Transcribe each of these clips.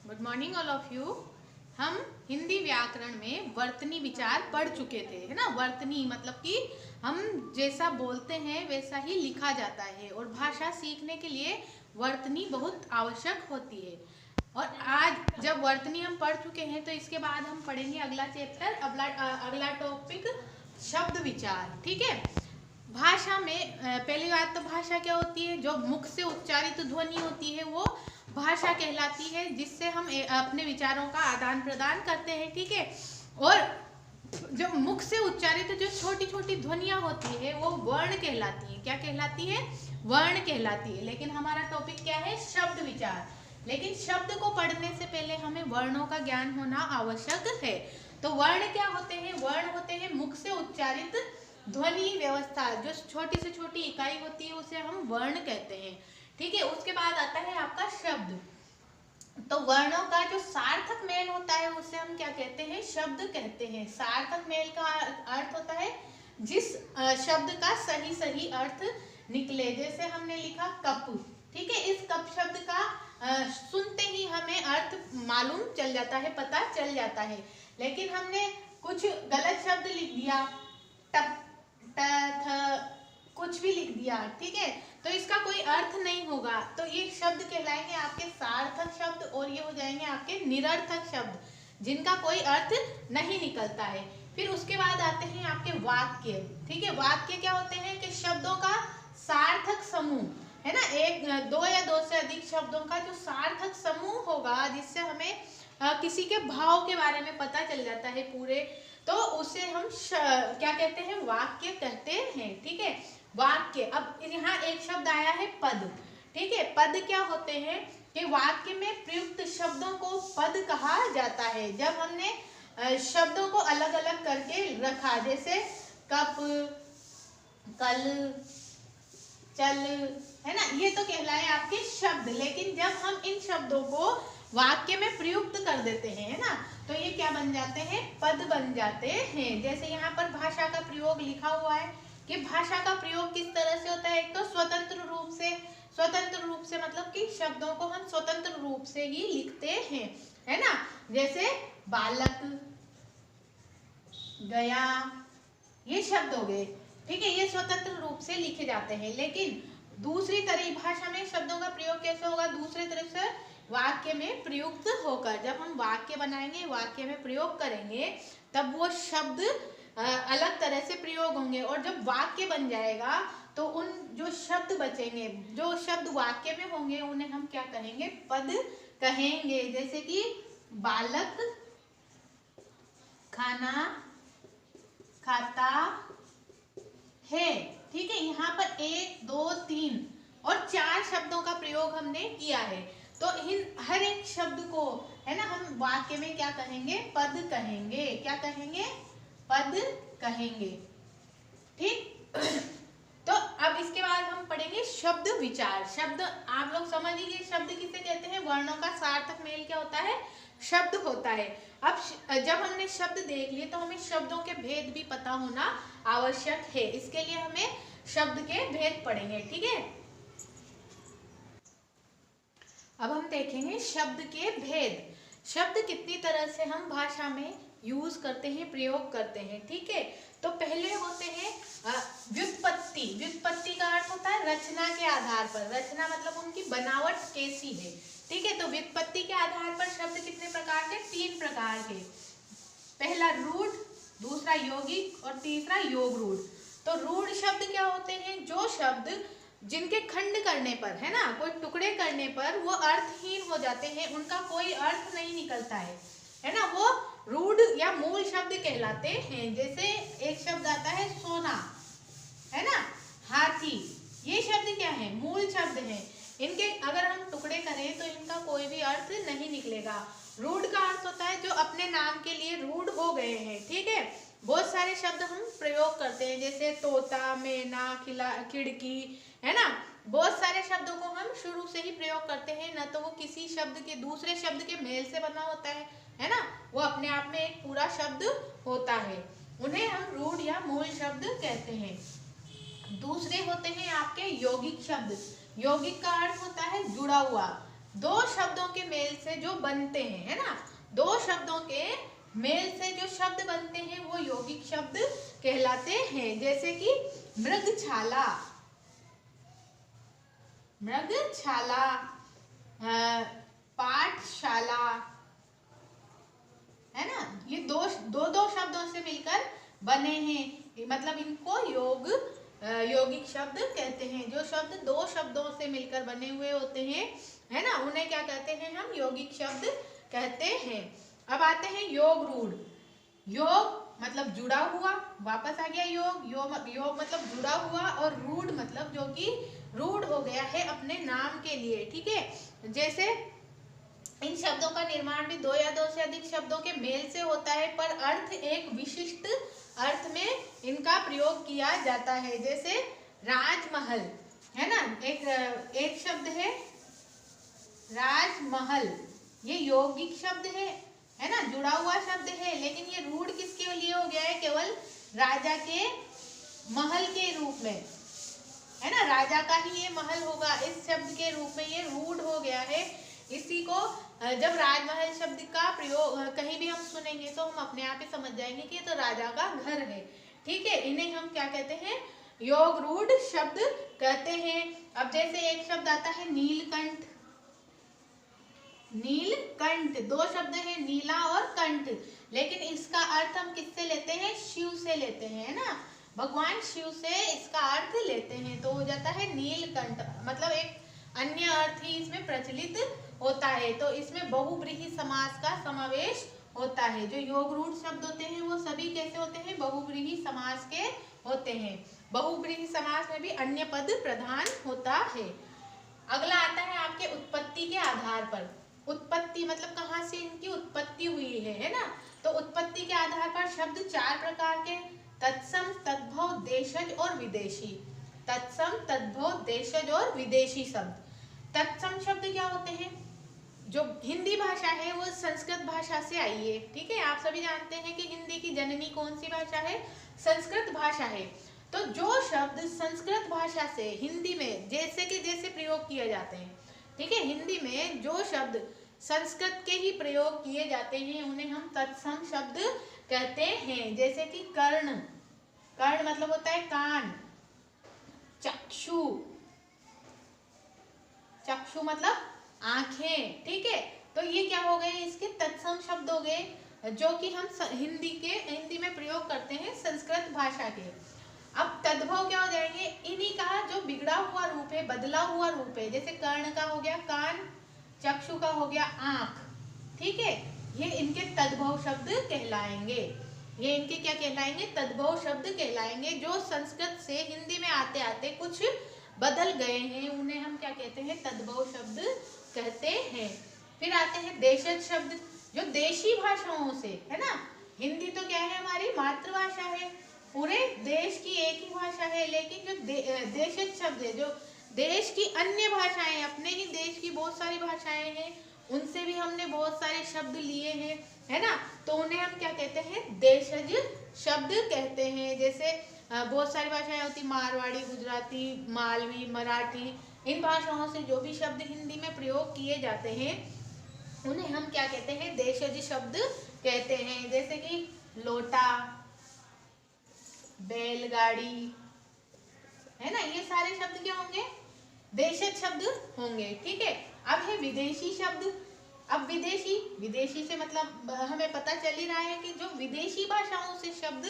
Good morning all of you. हम हिंदी व्याकरण में वर्तनी विचार पढ़ चुके थे, है ना। वर्तनी मतलब कि हम जैसा बोलते हैं वैसा ही लिखा जाता है और भाषा सीखने के लिए वर्तनी बहुत आवश्यक होती है। और आज जब वर्तनी हम पढ़ चुके हैं तो इसके बाद हम पढ़ेंगे अगला चैप्टर, अगला टॉपिक शब्द विचार। ठीक है। भाषा में पहली बात तो भाषा क्या होती है, जो मुख से उच्चारित ध्वनि होती है वो भाषा कहलाती है, जिससे हम अपने विचारों का आदान प्रदान करते हैं। ठीक है। और जो मुख से उच्चारित जो छोटी छोटी ध्वनियां होती है वो वर्ण कहलाती है। क्या कहलाती है? वर्ण कहलाती है। लेकिन हमारा टॉपिक क्या है? शब्द विचार। लेकिन शब्द को पढ़ने से पहले हमें वर्णों का ज्ञान होना आवश्यक है। तो वर्ण क्या होते हैं? वर्ण होते हैं मुख से उच्चारित ध्वनि व्यवस्था, जो छोटी से छोटी इकाई होती है उसे हम वर्ण कहते हैं। ठीक है। उसके बाद आता है आपका शब्द। तो वर्णों का जो सार्थक मेल होता है उसे हम क्या कहते हैं? शब्द कहते हैं। सार्थक मेल का अर्थ होता है जिस शब्द का सही सही अर्थ निकले। जैसे हमने लिखा कप। ठीक है। इस कप शब्द का सुनते ही हमें अर्थ मालूम चल जाता है, पता चल जाता है। लेकिन हमने कुछ गलत शब्द लिख दिया, टप कुछ भी लिख दिया, ठीक है, तो इसका कोई अर्थ नहीं होगा। तो ये शब्द कहलाएंगे आपके सार्थक शब्द और ये हो जाएंगे आपके निरर्थक शब्द, जिनका कोई अर्थ नहीं निकलता है। फिर उसके बाद आते हैं आपके वाक्य। ठीक है। वाक्य क्या होते हैं कि शब्दों का सार्थक समूह, है ना। एक, दो या दो से अधिक शब्दों का जो सार्थक समूह होगा, जिससे हमें किसी के भाव के बारे में पता चल जाता है पूरे, तो उसे हम क्या कहते हैं? वाक्य कहते हैं। ठीक है। वाक्य। अब यहाँ एक शब्द आया है पद। ठीक है। पद क्या होते हैं कि वाक्य में प्रयुक्त शब्दों को पद कहा जाता है। जब हमने शब्दों को अलग अलग करके रखा, जैसे कप, कल, चल, है ना, ये तो कहलाए आपके शब्द। लेकिन जब हम इन शब्दों को वाक्य में प्रयुक्त कर देते हैं, है ना, तो ये क्या बन जाते हैं? पद बन जाते हैं। जैसे यहाँ पर भाषा का प्रयोग लिखा हुआ है कि भाषा का प्रयोग किस तरह से होता है। एक तो स्वतंत्र रूप से। स्वतंत्र रूप से मतलब कि शब्दों को हम स्वतंत्र रूप से ही लिखते हैं, है ना। जैसे बालक, गया, ये शब्द हो गए। ठीक है। ये स्वतंत्र रूप से लिखे जाते हैं। लेकिन दूसरी तरह भाषा में शब्दों का प्रयोग कैसे होगा? दूसरे तरह से वाक्य में प्रयुक्त होकर। जब हम वाक्य बनाएंगे, वाक्य में प्रयोग करेंगे, तब वो शब्द अलग तरह से प्रयोग होंगे। और जब वाक्य बन जाएगा तो उन जो शब्द बचेंगे, जो शब्द वाक्य में होंगे, उन्हें हम क्या कहेंगे? पद कहेंगे। जैसे कि बालक खाना खाता है। ठीक है। यहाँ पर 1, 2, 3 और 4 शब्दों का प्रयोग हमने किया है। तो इन हर एक शब्द को, है ना, हम वाक्य में क्या कहेंगे? पद कहेंगे। क्या कहेंगे? पद कहेंगे। ठीक। तो अब इसके बाद हम पढ़ेंगे शब्द विचार। शब्द आप लोग समझ लीजिए, शब्द किसे कहते हैं? वर्णों का सार्थक मेल क्या होता है? शब्द होता है। अब जब हमने शब्द देख लिए तो हमें शब्दों के भेद भी पता होना आवश्यक है। इसके लिए हमें शब्द के भेद पढ़ेंगे। ठीक है। अब हम देखेंगे शब्द के भेद। शब्द कितनी तरह से हम भाषा में यूज करते हैं, प्रयोग करते हैं। ठीक है। तो पहले होते हैं व्युत्पत्ति। व्युत्पत्ति का अर्थ होता है रचना के आधार पर। रचना मतलब उनकी बनावट कैसी है। ठीक है। तो व्युत्पत्ति के आधार पर शब्द कितने प्रकार के? 3 प्रकार के। पहला रूढ़, दूसरा यौगिक और तीसरा योग रूढ़। तो रूढ़ शब्द क्या होते हैं? जो शब्द जिनके खंड करने पर, है ना, कोई टुकड़े करने पर वो अर्थहीन हो जाते हैं, उनका कोई अर्थ नहीं निकलता है ना, वो रूढ़ या मूल शब्द कहलाते हैं। जैसे एक शब्द आता है सोना, है ना, हाथी, ये शब्द क्या है? मूल शब्द है। इनके अगर हम टुकड़े करें तो इनका कोई भी अर्थ नहीं निकलेगा। रूढ़ का अर्थ होता है जो अपने नाम के लिए रूढ़ हो गए हैं। ठीक है। बहुत सारे शब्द हम प्रयोग करते हैं, जैसे तोता, मैना, खिड़की, है ना। बहुत सारे शब्दों को हम शुरू से ही प्रयोग करते हैं, न तो वो किसी शब्द के दूसरे शब्द के मेल से बना होता है ना, वो अपने आप में एक पूरा शब्द होता है। उन्हें हम रूढ़ या मूल शब्द कहते हैं। दूसरे होते हैं आपके यौगिक शब्द। यौगिक का अर्थ होता है जुड़ा हुआ, दो शब्दों के मेल से जो बनते हैं, है ना, दो शब्दों के मेल से जो शब्द बनते हैं वो यौगिक शब्द कहलाते हैं। जैसे कि मृगछाला, मृगछाला, पाठशाला, है ना, ये दो शब्दों से मिलकर बने हैं, मतलब इनको यौगिक शब्द कहते हैं। जो शब्द दो शब्दों से मिलकर बने हुए होते हैं, है ना, उन्हें क्या कहते हैं हम, यौगिक शब्द कहते हैं। अब आते हैं योग रूढ़। योग मतलब जुड़ा हुआ, वापस आ गया योग, योग मतलब जुड़ा हुआ, और रूढ़ मतलब जो कि रूढ़ हो गया है अपने नाम के लिए, ठीक है। जैसे इन शब्दों का निर्माण भी दो या दो से अधिक शब्दों के मेल से होता है, पर अर्थ एक विशिष्ट अर्थ में इनका प्रयोग किया जाता है। जैसे राजमहल, है ना, एक शब्द है राजमहल, ये यौगिक शब्द है ना, जुड़ा हुआ शब्द है, लेकिन ये रूढ़ किसके लिए हो गया है, केवल राजा के महल के रूप में, है ना, राजा का ही ये महल होगा, इस शब्द के रूप में ये रूढ़ हो गया है। इसी को जब राजमहल शब्द का प्रयोग कहीं भी हम सुनेंगे तो हम अपने आप ही समझ जाएंगे कि ये तो राजा का घर है, ठीक है। इन्हें हम क्या कहते हैं, योग रूढ़ शब्द कहते हैं। अब जैसे एक शब्द आता है नीलकंठ, नीलकंठ, दो शब्द है नीला और कंठ, लेकिन इसका अर्थ हम किससे लेते हैं, शिव से लेते हैं, है ना, भगवान शिव से इसका अर्थ लेते हैं, तो हो जाता है नीलकंठ, मतलब एक अन्य अर्थ ही इसमें प्रचलित होता है। तो इसमें बहुव्रीहि समास का समावेश होता है। जो योग रूढ़ शब्द होते हैं वो सभी कैसे होते हैं, बहुव्रीहि समास के होते हैं। बहुव्रीहि समास में भी अन्य पद प्रधान होता है। अगला आता है आपके उत्पत्ति के आधार पर। उत्पत्ति मतलब कहाँ से इनकी उत्पत्ति हुई है ना, तो उत्पत्ति के आधार पर शब्द चार प्रकार के, तत्सम, तद्भव, देशज और विदेशी। तत्सम, तद्भव, देशज और विदेशी शब्द। तत्सम शब्द क्या होते हैं, जो हिंदी भाषा है वो संस्कृत भाषा से आई है, ठीक है। आप सभी जानते हैं कि हिंदी की जननी कौन सी भाषा है, संस्कृत भाषा है। तो जो शब्द संस्कृत भाषा से हिंदी में जैसे प्रयोग किए जाते हैं, ठीक है, हिंदी में जो शब्द संस्कृत के ही प्रयोग किए जाते हैं उन्हें हम तत्सम शब्द कहते हैं। जैसे कि कर्ण, कर्ण मतलब होता है कान, चक्षु, चक्षु मतलब आंखें, ठीक है। तो ये क्या हो गए, इसके तत्सम शब्द हो गए, जो कि हम हिंदी में प्रयोग करते हैं संस्कृत भाषा के। अब तद्भव क्या हो जाएंगे, इन्हीं का जो बिगड़ा हुआ रूप है, बदला हुआ रूप है। जैसे कर्ण का हो गया कान, चक्षु का हो गया आंख, ठीक है, ये इनके तद्भव शब्द कहलाएंगे। ये इनके क्या कहलाएंगे, तद्भव शब्द कहलाएंगे। जो संस्कृत से हिंदी में आते आते कुछ बदल गए हैं उन्हें हम क्या कहते हैं, तद्भव शब्द कहते हैं। फिर आते हैं देशज शब्द, जो देशी भाषाओं से, है ना, हिंदी तो क्या है, हमारी मातृभाषा है, पूरे देश की एक ही भाषा है, लेकिन जो देशज शब्द है, जो देश की अन्य भाषाएं, अपने ही देश की बहुत सारी भाषाएं हैं, उनसे भी हमने बहुत सारे शब्द लिए हैं, है ना, तो उन्हें हम क्या कहते हैं, देशज शब्द कहते हैं। जैसे बहुत सारी भाषाएं होती, मारवाड़ी, गुजराती, मालवी, मराठी, इन भाषाओं से जो भी शब्द हिंदी में प्रयोग किए जाते हैं उन्हें हम क्या कहते हैं, देशज शब्द कहते हैं। जैसे कि लोटा, बैलगाड़ी, है ना, ये सारे शब्द क्या होंगे, देशज शब्द होंगे, ठीक है। अब है विदेशी शब्द। अब विदेशी से मतलब हमें पता चल ही रहा है कि जो विदेशी भाषाओं से शब्द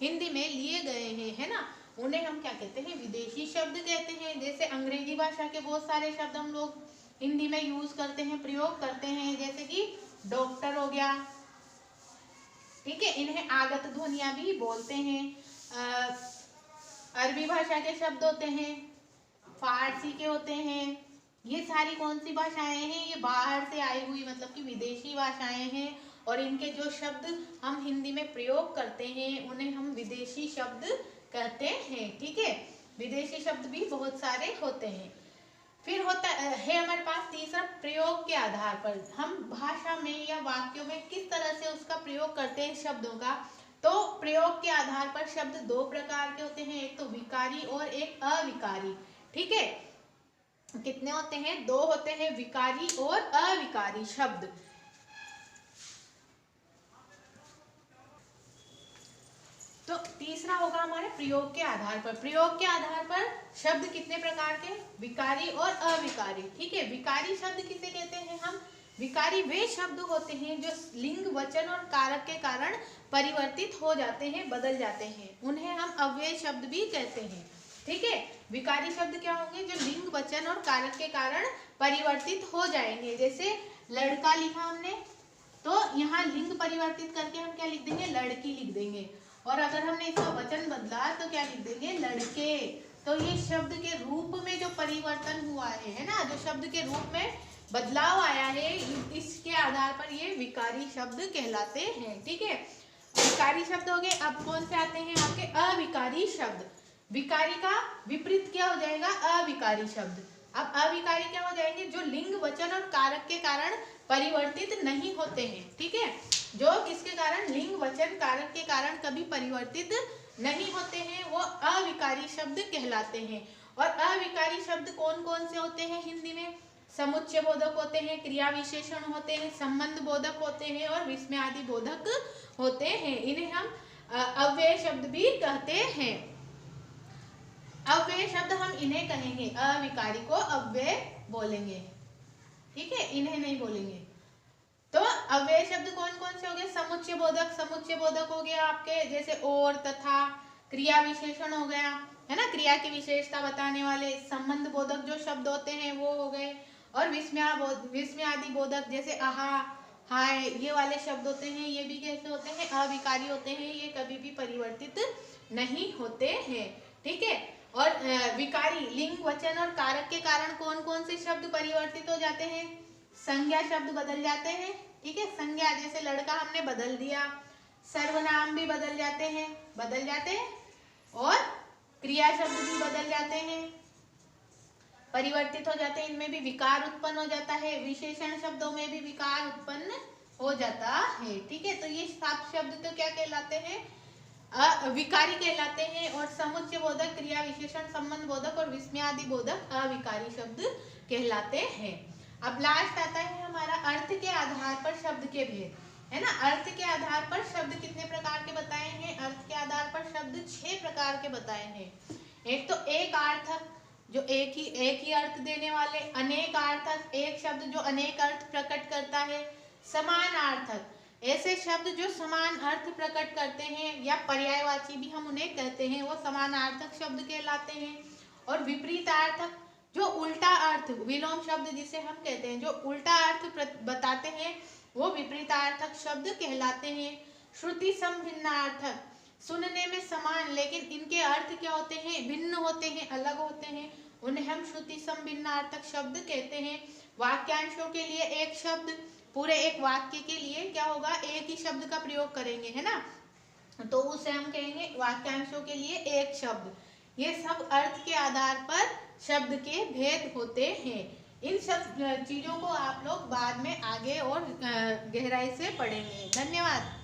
हिंदी में लिए गए हैं, है ना, उन्हें हम क्या कहते हैं, विदेशी शब्द कहते हैं। जैसे अंग्रेजी भाषा के बहुत सारे शब्द हम लोग हिंदी में यूज करते हैं, प्रयोग करते हैं, जैसे कि डॉक्टर हो गया, ठीक है, इन्हें आगत ध्वनियां भी बोलते हैं। अरबी भाषा के शब्द होते हैं, फारसी के होते हैं। ये सारी कौन सी भाषाएं हैं, ये बाहर से आई हुई मतलब कि विदेशी भाषाएं हैं, और इनके जो शब्द हम हिंदी में प्रयोग करते हैं उन्हें हम विदेशी शब्द कहते हैं, ठीक है। विदेशी शब्द भी बहुत सारे होते हैं। फिर होता है हमारे पास तीसरा, प्रयोग के आधार पर हम भाषा में या वाक्यों में किस तरह से उसका प्रयोग करते हैं शब्दों का। तो प्रयोग के आधार पर शब्द दो प्रकार के होते हैं, एक तो विकारी और एक अविकारी, ठीक है। कितने होते हैं? 2 होते हैं, विकारी और अविकारी शब्द। तो तीसरा होगा हमारे प्रयोग के आधार पर। प्रयोग के आधार पर शब्द कितने प्रकार के? विकारी और अविकारी। ठीक है, विकारी शब्द किसे कहते हैं हम? विकारी वे शब्द होते हैं जो लिंग, वचन और कारक के कारण परिवर्तित हो जाते हैं, बदल जाते हैं, उन्हें हम अव्यय शब्द भी कहते हैं। ठीक है, विकारी शब्द क्या होंगे? जो लिंग, वचन और कारक के कारण परिवर्तित हो जाएंगे। जैसे लड़का लिखा हमने, तो यहाँ लिंग परिवर्तित करके हम क्या लिख देंगे? लड़की लिख देंगे। और अगर हमने इसका वचन बदला तो क्या लिख देंगे? लड़के। तो ये शब्द के रूप में जो परिवर्तन हुआ है ना, जो शब्द के रूप में बदलाव आया है, इसके आधार पर ये विकारी शब्द कहलाते हैं। ठीक है, विकारी शब्द हो गए। अब कौन से आते हैं आपके? अविकारी शब्द। विकारी का विपरीत क्या हो जाएगा? अविकारी शब्द। अब अविकारी क्या हो जाएंगे? जो लिंग, वचन और कारक के कारण परिवर्तित नहीं होते हैं। ठीक है, जो किसके कारण? लिंग, वचन, कारक के कारण कभी परिवर्तित नहीं होते हैं, वो अविकारी शब्द कहलाते हैं। और अविकारी शब्द कौन कौन से होते हैं हिंदी में? समुच्चय बोधक होते हैं, क्रिया विशेषण होते हैं, संबंध बोधक होते हैं और विस्मयादि बोधक होते हैं। इन्हें हम अव्यय शब्द भी कहते हैं। अव्यय शब्द हम इन्हें कहेंगे, अविकारी को अव्यय बोलेंगे। ठीक है, इन्हें नहीं बोलेंगे। तो अव्यय शब्द कौन कौन से हो गए? समुच्चय बोधक। समुच्चय बोधक हो गया आपके जैसे और, तथा। क्रिया विशेषण हो गया, है ना, क्रिया की विशेषता बताने वाले। संबंध बोधक जो शब्द होते हैं वो हो गए। और विस्मयादि बोधक जैसे आहा, हाय, ये वाले शब्द होते हैं, ये भी कैसे होते हैं? अविकारी होते हैं, ये कभी भी परिवर्तित नहीं होते हैं। ठीक है, और विकारी लिंग, वचन और कारक के कारण कौन कौन से शब्द परिवर्तित हो जाते हैं? संज्ञा शब्द बदल जाते हैं। ठीक है, संज्ञा जैसे लड़का हमने बदल दिया, सर्वनाम भी बदल जाते हैं, और क्रिया शब्द भी बदल जाते हैं, परिवर्तित हो जाते हैं, इनमें भी विकार उत्पन्न हो जाता है। विशेषण शब्दों में भी विकार उत्पन्न हो जाता है। ठीक है, तो ये 7 शब्द तो क्या कहलाते हैं? विकारी कहलाते हैं। और समुच्चय बोधक, क्रिया विशेषण, संबंध बोधक और विस्मयादि बोधक अविकारी शब्द कहलाते हैं। अब लास्ट आता है हमारा अर्थ के आधार पर शब्द के भेद, है ना। अर्थ के आधार पर शब्द कितने प्रकार के बताए हैं? अर्थ के आधार पर शब्द 6 प्रकार के बताए हैं। एक तो एक अर्थक, जो एक ही अर्थ देने वाले। अनेक अर्थक, एक शब्द जो अनेक अर्थ प्रकट करता है। समानार्थक, ऐसे शब्द जो समान अर्थ प्रकट करते हैं, या पर्यायवाची भी हम उन्हें कहते हैं, वो समानार्थक शब्द कहलाते हैं। और विपरीतार्थक, जो उल्टा अर्थ, विलोम शब्द जिसे हम कहते हैं, जो उल्टा अर्थ बताते हैं, वो विपरीतार्थक शब्द कहलाते हैं। श्रुति समभिन्नार्थक, सुनने में समान लेकिन इनके अर्थ क्या होते हैं? भिन्न होते हैं, अलग होते हैं, उन्हें हम श्रुति समभिन्नार्थक शब्द कहते हैं। वाक्यांशों के लिए एक शब्द, पूरे एक वाक्य के लिए क्या होगा? एक ही शब्द का प्रयोग करेंगे, है ना, तो उसे हम कहेंगे वाक्यांशों के लिए एक शब्द। ये सब अर्थ के आधार पर शब्द के भेद होते हैं। इन सब चीजों को आप लोग बाद में आगे और गहराई से पढ़ेंगे। धन्यवाद।